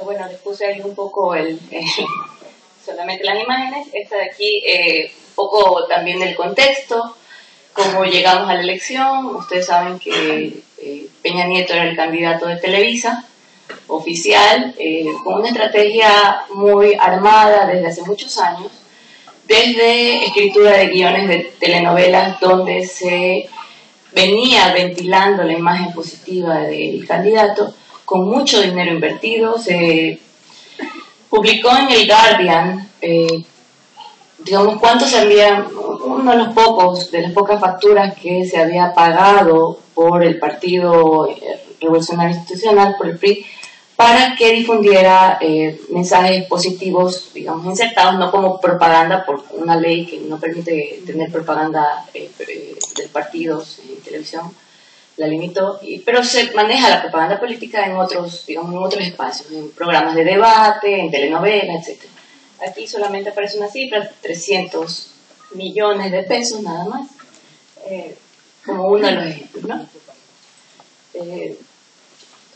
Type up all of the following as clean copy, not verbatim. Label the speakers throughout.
Speaker 1: Bueno, les puse ahí un poco solamente las imágenes. Esta de aquí, un poco también el contexto, cómo llegamos a la elección. Ustedes saben que Peña Nieto era el candidato de Televisa, oficial, con una estrategia muy armada desde hace muchos años, desde escritura de guiones de telenovelas donde se venía ventilando la imagen positiva del candidato, con mucho dinero invertido. Se publicó en el Guardian, digamos, cuánto se había, uno de las pocas facturas que se había pagado por el Partido Revolucionario Institucional, por el PRI, para que difundiera mensajes positivos, digamos, insertados, no como propaganda, por una ley que no permite tener propaganda de partidos en televisión, la limitó, pero se maneja la propaganda política en otros, digamos, en otros espacios, en programas de debate, en telenovelas, etc. Aquí solamente aparece una cifra, 300 millones de pesos nada más, como uno de los ejemplos, ¿no?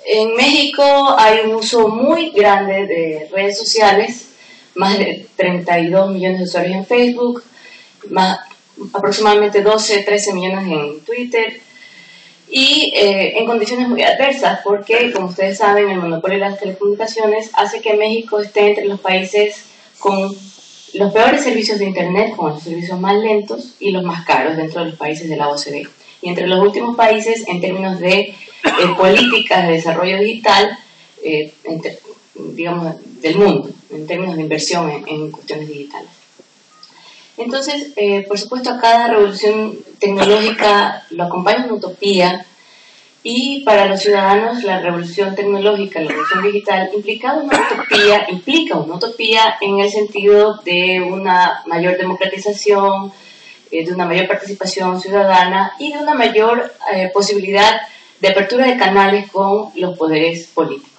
Speaker 1: En México hay un uso muy grande de redes sociales, más de 32 millones de usuarios en Facebook, aproximadamente 12, 13 millones en Twitter, y en condiciones muy adversas, porque, como ustedes saben, el monopolio de las telecomunicaciones hace que México esté entre los países con los peores servicios de Internet, con los servicios más lentos y los más caros dentro de los países de la OCDE. Y entre los últimos países en términos de políticas de desarrollo digital, digamos, del mundo, en términos de inversión en cuestiones digitales. Entonces, por supuesto, a cada revolución tecnológica lo acompaña una utopía, y para los ciudadanos la revolución tecnológica, la revolución digital, implica una utopía en el sentido de una mayor democratización, de una mayor participación ciudadana y de una mayor posibilidad de apertura de canales con los poderes políticos.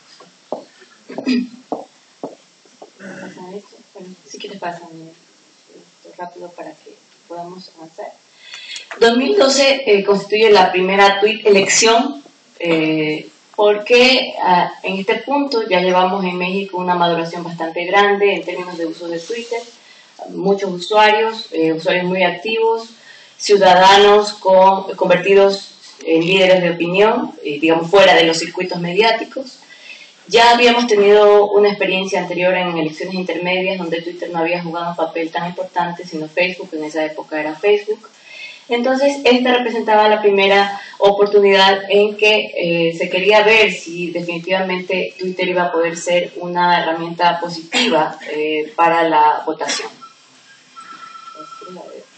Speaker 1: Bueno, si quieres pasar rápido para que podamos avanzar. 2012 constituye la primera elección, porque en este punto ya llevamos en México una maduración bastante grande en términos de uso de Twitter, muchos usuarios, usuarios muy activos, ciudadanos convertidos en líderes de opinión, digamos, fuera de los circuitos mediáticos. Ya habíamos tenido una experiencia anterior en elecciones intermedias donde Twitter no había jugado un papel tan importante, sino Facebook. En esa época era Facebook. Entonces, esta representaba la primera oportunidad en que se quería ver si definitivamente Twitter iba a poder ser una herramienta positiva para la votación.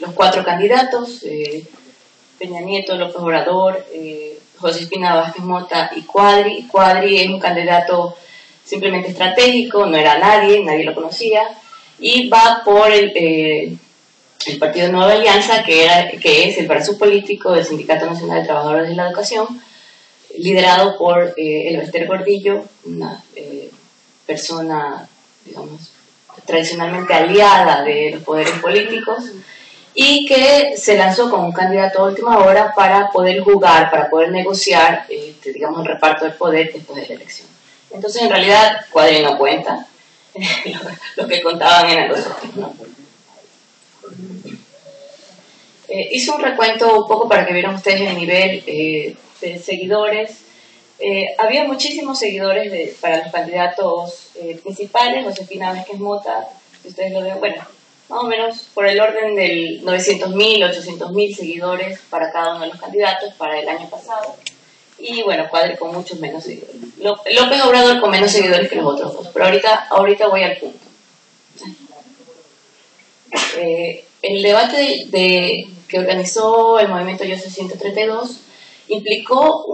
Speaker 1: Los cuatro candidatos, Peña Nieto, López Obrador, Josefina Vázquez Mota y Cuadri. Cuadri es un candidato simplemente estratégico, no era nadie lo conocía, y va por el Partido Nueva Alianza, que es el brazo político del Sindicato Nacional de Trabajadores de la Educación, liderado por Elbester Gordillo, una persona, digamos, tradicionalmente aliada de los poderes políticos, y que se lanzó como un candidato a última hora para poder jugar, para poder negociar, digamos, el reparto del poder después de la elección. Entonces, en realidad, Cuadri no cuenta, los que contaban eran los otros, ¿no? Hice un recuento un poco para que vieran ustedes el nivel de seguidores. Había muchísimos seguidores para los candidatos principales. Josefina Vázquez Mota, si ustedes lo ven, bueno, más o menos por el orden del 900.000, 800.000 seguidores para cada uno de los candidatos para el año pasado. Y bueno, Cuadri con muchos menos seguidores. López Obrador con menos seguidores que los otros dos, pero ahorita voy al punto. El debate que organizó el movimiento Yo Soy 132 implicó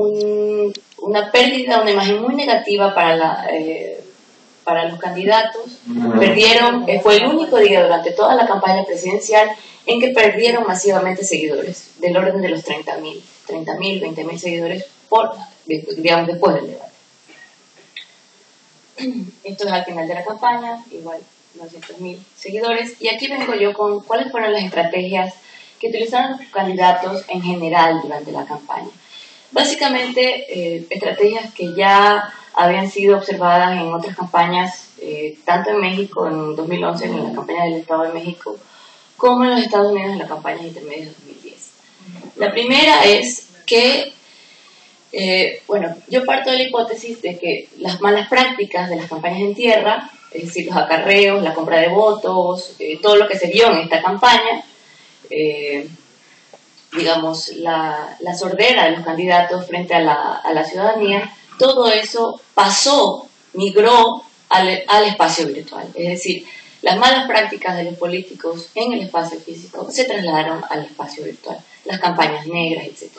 Speaker 1: una pérdida, una imagen muy negativa para los candidatos. Perdieron, fue el único día durante toda la campaña presidencial en que perdieron masivamente seguidores, del orden de los 30.000, 20.000 seguidores digamos, después del debate. Esto es al final de la campaña, igual 900.000 seguidores, y aquí vengo yo con cuáles fueron las estrategias que utilizaron los candidatos en general durante la campaña. Básicamente, estrategias que ya habían sido observadas en otras campañas, tanto en México en 2011, en la campaña del Estado de México, como en los Estados Unidos en la campaña intermedia de 2010. La primera es que, bueno, yo parto de la hipótesis de que las malas prácticas de las campañas en tierra, es decir, los acarreos, la compra de votos, todo lo que se vio en esta campaña, digamos, la sordera de los candidatos frente a la ciudadanía, todo eso migró al espacio virtual. Es decir, las malas prácticas de los políticos en el espacio físico se trasladaron al espacio virtual, las campañas negras, etc.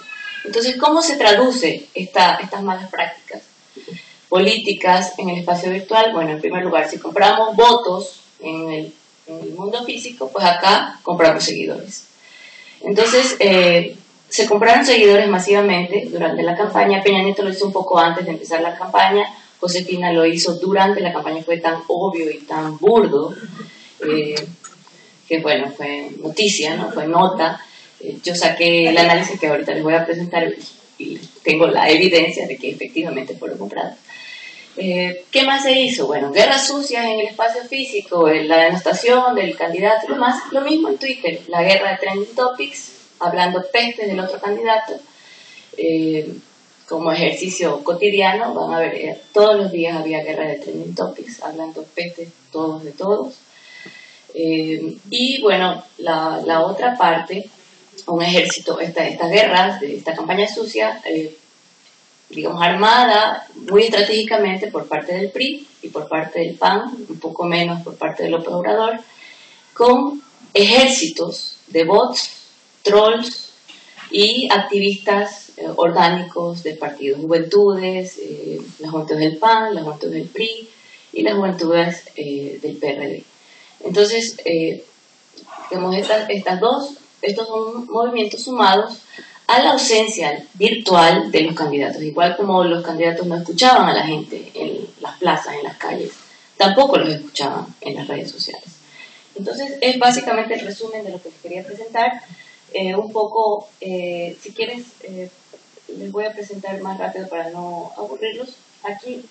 Speaker 1: Entonces, ¿cómo se traduce estas malas prácticas políticas en el espacio virtual? Bueno, en primer lugar, si compramos votos en el mundo físico, pues acá compramos seguidores. Entonces, se compraron seguidores masivamente durante la campaña. Peña Nieto lo hizo un poco antes de empezar la campaña, Josefina lo hizo durante la campaña, fue tan obvio y tan burdo, que bueno, fue noticia, ¿no? Fue nota. Yo saqué el análisis que ahorita les voy a presentar y tengo la evidencia de que efectivamente fueron comprados. ¿Qué más se hizo? Bueno, guerras sucias en el espacio físico, la denostación del candidato y demás. Lo mismo en Twitter, la guerra de trending topics, hablando pestes del otro candidato. Como ejercicio cotidiano, van a ver, todos los días había guerra de trending topics, hablando pestes todos de todos. Y bueno, la otra parte, un ejército, estas guerras, esta campaña sucia, digamos, armada muy estratégicamente por parte del PRI y por parte del PAN, un poco menos por parte del López Obrador, con ejércitos de bots, trolls y activistas orgánicos de partidos, juventudes, las juventudes del PAN, las juventudes del PRI y las juventudes del PRD. Entonces, digamos, estos son movimientos sumados a la ausencia virtual de los candidatos. Igual como los candidatos no escuchaban a la gente en las plazas, en las calles, tampoco los escuchaban en las redes sociales. Entonces, es básicamente el resumen de lo que les quería presentar. Un poco, si quieres, les voy a presentar más rápido para no aburrirlos. Aquí,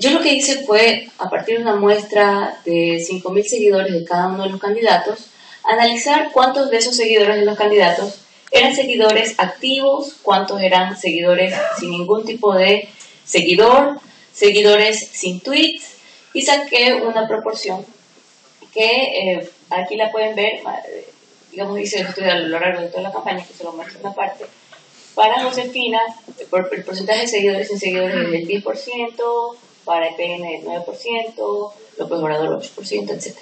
Speaker 1: yo lo que hice fue, a partir de una muestra de 5.000 seguidores de cada uno de los candidatos, analizar cuántos de esos seguidores de los candidatos eran seguidores activos, cuántos eran seguidores sin ningún tipo de seguidor, seguidores sin tweets, y saqué una proporción que aquí la pueden ver. Digamos, hice el estudio a lo largo de toda la campaña, que se lo muestro en una parte. Para Josefina, el porcentaje de seguidores sin seguidores es del 10%, para EPN del 9%, López Obrador 8%, etc.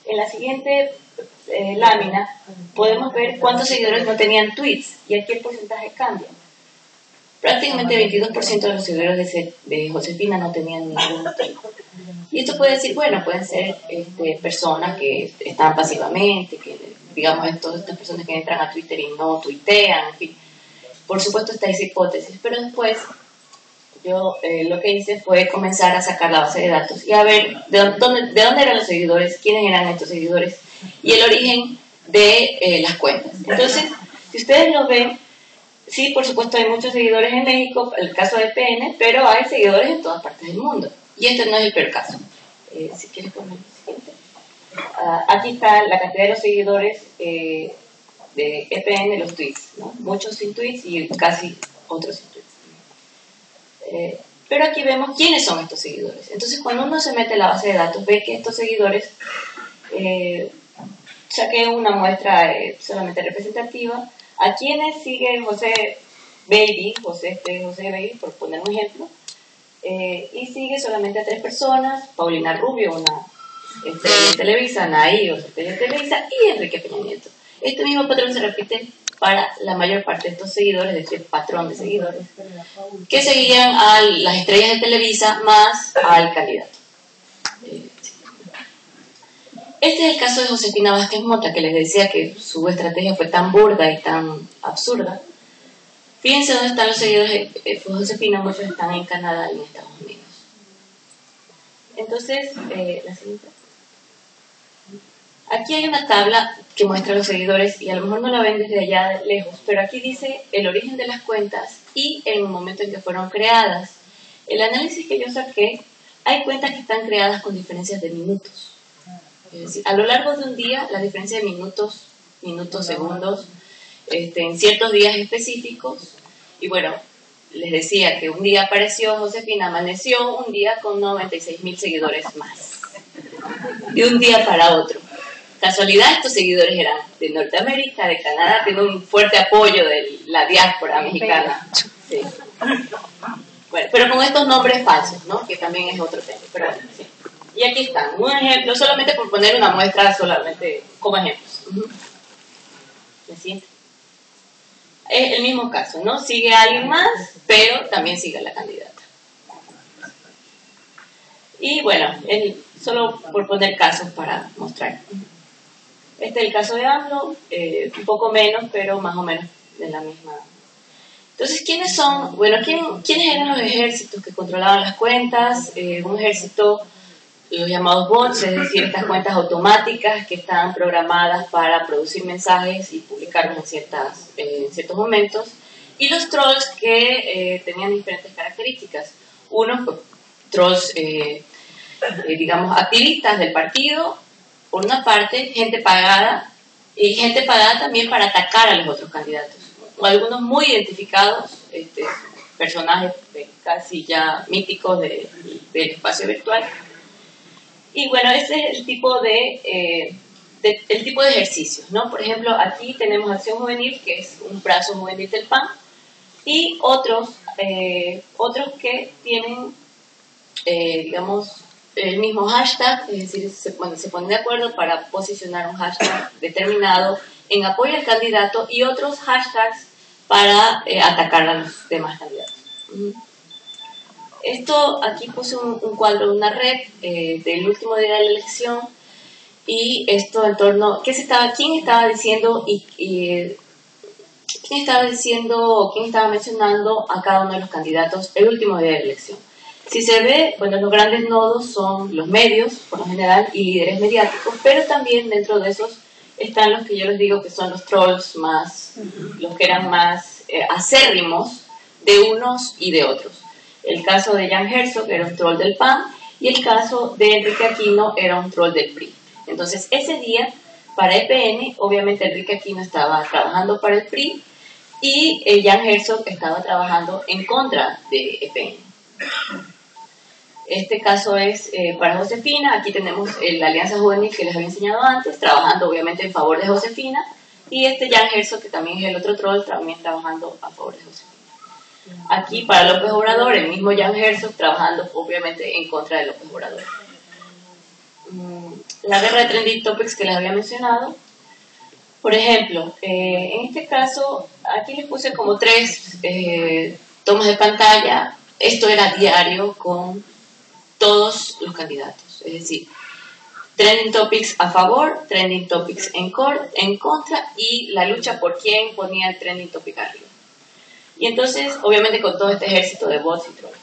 Speaker 1: En la siguiente lámina podemos ver cuántos seguidores no tenían tweets, y aquí el porcentaje cambia. Prácticamente 22% de los seguidores de Josefina no tenían ningún tweet. Y esto puede decir, bueno, pueden ser personas que están pasivamente, que digamos, todas estas personas que entran a Twitter y no tuitean, en fin. Por supuesto está esa hipótesis, pero después yo lo que hice fue comenzar a sacar la base de datos y a ver de dónde eran los seguidores, quiénes eran estos seguidores y el origen de las cuentas. Entonces, si ustedes lo ven, sí, por supuesto hay muchos seguidores en México, el caso de PN, pero hay seguidores en todas partes del mundo. Y este no es el peor caso. Si quieres poner el siguiente. Aquí está la cantidad de los seguidores de EPN, los tweets, ¿no? Muchos sin tweets y casi otros sin tweets. Pero aquí vemos quiénes son estos seguidores. Entonces, cuando uno se mete en la base de datos, ve que estos seguidores, saqué una muestra solamente representativa. ¿A quiénes sigue José Baby, por poner un ejemplo? Y sigue solamente a 3 personas: Paulina Rubio, una estrella de Televisa, Anaí, otra estrella de Televisa, y Enrique Peña Nieto. Este mismo patrón se repite para la mayor parte de estos seguidores, de este patrón de seguidores, que seguían a las estrellas de Televisa más al candidato. Este es el caso de Josefina Vázquez Mota, que les decía que su estrategia fue tan burda y tan absurda. Fíjense dónde están los seguidores de Josefina, muchos están en Canadá y en Estados Unidos. Entonces, la siguiente. Aquí hay una tabla que muestra los seguidores y a lo mejor no la ven desde allá lejos, pero aquí dice el origen de las cuentas y el momento en que fueron creadas. El análisis que yo saqué, hay cuentas que están creadas con diferencias de minutos. Es decir, a lo largo de un día, la diferencia de minutos, segundos, en ciertos días específicos, y bueno, les decía que un día apareció Josefina, amaneció un día con 96.000 seguidores más, de un día para otro. Casualidad, estos seguidores eran de Norteamérica, de Canadá, tiene un fuerte apoyo de la diáspora mexicana. Sí. Bueno, pero con estos nombres falsos, ¿no? Que también es otro tema. Pero, sí. Y aquí están, un ejemplo, solamente por poner una muestra, solamente como ejemplos. ¿Me siente? Es el mismo caso, ¿no? Sigue alguien más, pero también sigue la candidata. Y bueno, solo por poner casos para mostrar. Este es el caso de AMLO, un poco menos, pero más o menos de la misma. Entonces, ¿quiénes son? Bueno, ¿quiénes eran los ejércitos que controlaban las cuentas? Un ejército, los llamados bots, es decir, estas cuentas automáticas que están programadas para producir mensajes y publicarlos en ciertos momentos. Y los trolls que tenían diferentes características. Unos, pues, trolls, digamos, activistas del partido, por una parte, gente pagada, y gente pagada también para atacar a los otros candidatos. Algunos muy identificados, personajes casi ya míticos del espacio virtual. Y bueno, ese es el tipo de ejercicios, ¿no? Por ejemplo, aquí tenemos Acción Juvenil, que es un brazo juvenil del PAN, y otros que tienen, digamos, el mismo hashtag, es decir, se ponen de acuerdo para posicionar un hashtag determinado en apoyo al candidato y otros hashtags para atacar a los demás candidatos. Esto, aquí puse un cuadro de una red del último día de la elección, y esto en torno, quién estaba diciendo quién estaba mencionando a cada uno de los candidatos el último día de la elección. Si se ve, bueno, los grandes nodos son los medios, por lo general, y líderes mediáticos, pero también dentro de esos están los que yo les digo que son los trolls los que eran más acérrimos de unos y de otros. El caso de Jan Herzog era un troll del PAN, y el caso de Enrique Aquino era un troll del PRI. Entonces, ese día, para EPN, obviamente Enrique Aquino estaba trabajando para el PRI, y Jan Herzog estaba trabajando en contra de EPN. Este caso es para Josefina. Aquí tenemos la Alianza Juvenil que les había enseñado antes, trabajando obviamente en favor de Josefina, y Jan Herzog, que también es el otro troll, también trabajando a favor de Josefina. Aquí para López Obrador, el mismo Jan Herzog trabajando obviamente en contra de López Obrador. La guerra de trending topics que les había mencionado. Por ejemplo, en este caso, aquí les puse como 3 tomas de pantalla. Esto era diario con todos los candidatos, es decir, trending topics a favor, trending topics en contra, y la lucha por quién ponía el trending topic arriba. Y entonces, obviamente con todo este ejército de bots y trolls.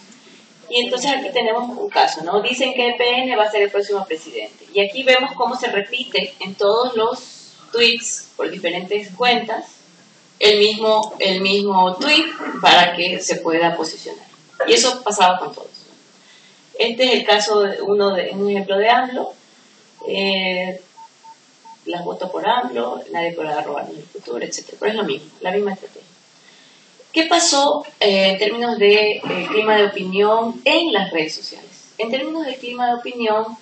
Speaker 1: Y entonces aquí tenemos un caso, ¿no? Dicen que EPN va a ser el próximo presidente. Y aquí vemos cómo se repite en todos los tweets por diferentes cuentas el mismo tweet para que se pueda posicionar. Y eso pasaba con todos. Este es el caso de un ejemplo de AMLO. Las voto por AMLO, nadie podrá robarnos el futuro, etc. Pero es lo mismo, la misma estrategia. ¿Qué pasó en términos de clima de opinión en las redes sociales? En términos de clima de opinión,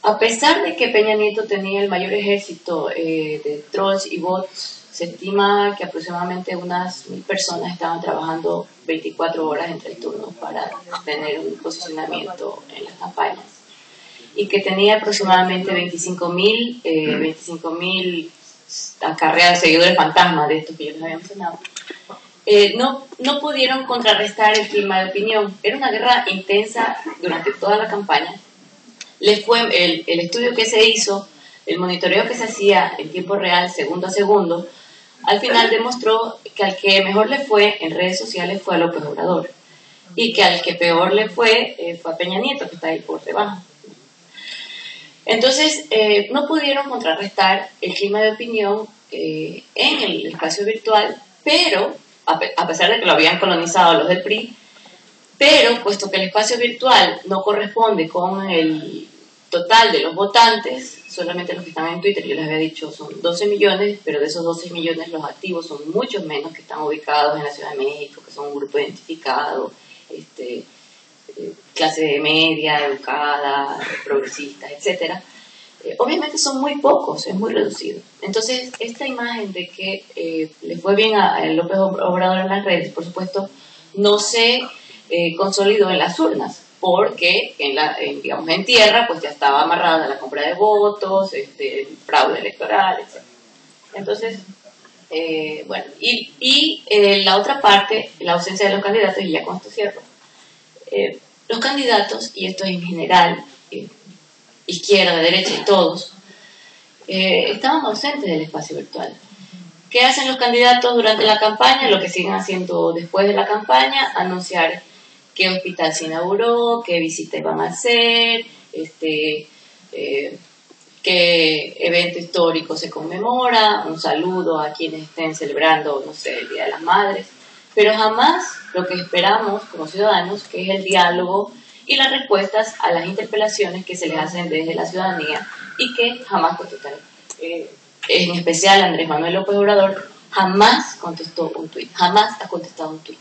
Speaker 1: a pesar de que Peña Nieto tenía el mayor ejército de trolls y bots, se estima que aproximadamente unas 1.000 personas estaban trabajando 24 horas entre el turno para tener un posicionamiento en las campañas, y que tenía aproximadamente 25.000 acarreados, seguidores fantasmas de estos que yo les había mencionado. No pudieron contrarrestar el clima de opinión. Era una guerra intensa durante toda la campaña. El estudio que se hizo, el monitoreo que se hacía en tiempo real, segundo a segundo, al final demostró que al que mejor le fue en redes sociales fue a López Obrador, y que al que peor le fue a Peña Nieto, que está ahí por debajo. Entonces, no pudieron contrarrestar el clima de opinión en el espacio virtual, pero a pesar de que lo habían colonizado los del PRI, Pero, puesto que el espacio virtual no corresponde con el total de los votantes, solamente los que están en Twitter, yo les había dicho, son 12 millones, pero de esos 12 millones los activos son muchos menos que están ubicados en la Ciudad de México, que son un grupo identificado, clase media, educada, progresistas, etcétera. Obviamente son muy pocos, es muy reducido. Entonces, esta imagen de que le fue bien a López Obrador en las redes, por supuesto, no se consolidó en las urnas, porque digamos, en tierra pues ya estaba amarrada la compra de votos, el fraude electoral, etc. Entonces, bueno, la otra parte, la ausencia de los candidatos, y ya con esto cierro, los candidatos, y esto es en general, izquierda, derecha y todos, estaban ausentes del espacio virtual. ¿Qué hacen los candidatos durante la campaña? Lo que siguen haciendo después de la campaña, anunciar qué hospital se inauguró, qué visitas van a hacer, qué evento histórico se conmemora, un saludo a quienes estén celebrando, no sé, el Día de las Madres, pero jamás lo que esperamos como ciudadanos, que es el diálogo y las respuestas a las interpelaciones que se les hacen desde la ciudadanía y que jamás contestaron. En especial Andrés Manuel López Obrador jamás contestó un tuit, jamás ha contestado un tuit.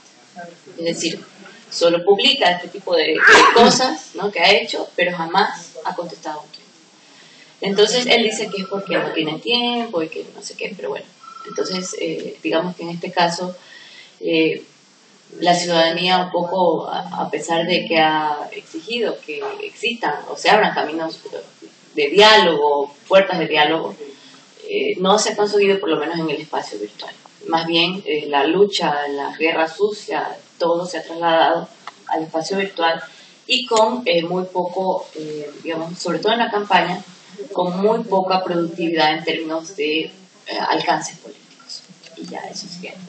Speaker 1: Es decir, solo publica este tipo de cosas, ¿no?, que ha hecho, pero jamás ha contestado un tuit. Entonces él dice que es porque no tiene tiempo y que no sé qué, pero bueno. Entonces, digamos que en este caso, la ciudadanía un poco, a pesar de que ha exigido que existan o se abran caminos de diálogo, puertas de diálogo, no se ha conseguido, por lo menos en el espacio virtual. Más bien, la lucha, la guerra sucia, todo se ha trasladado al espacio virtual y con muy poco, digamos, sobre todo en la campaña, con muy poca productividad en términos de alcances políticos. Y ya, eso es cierto.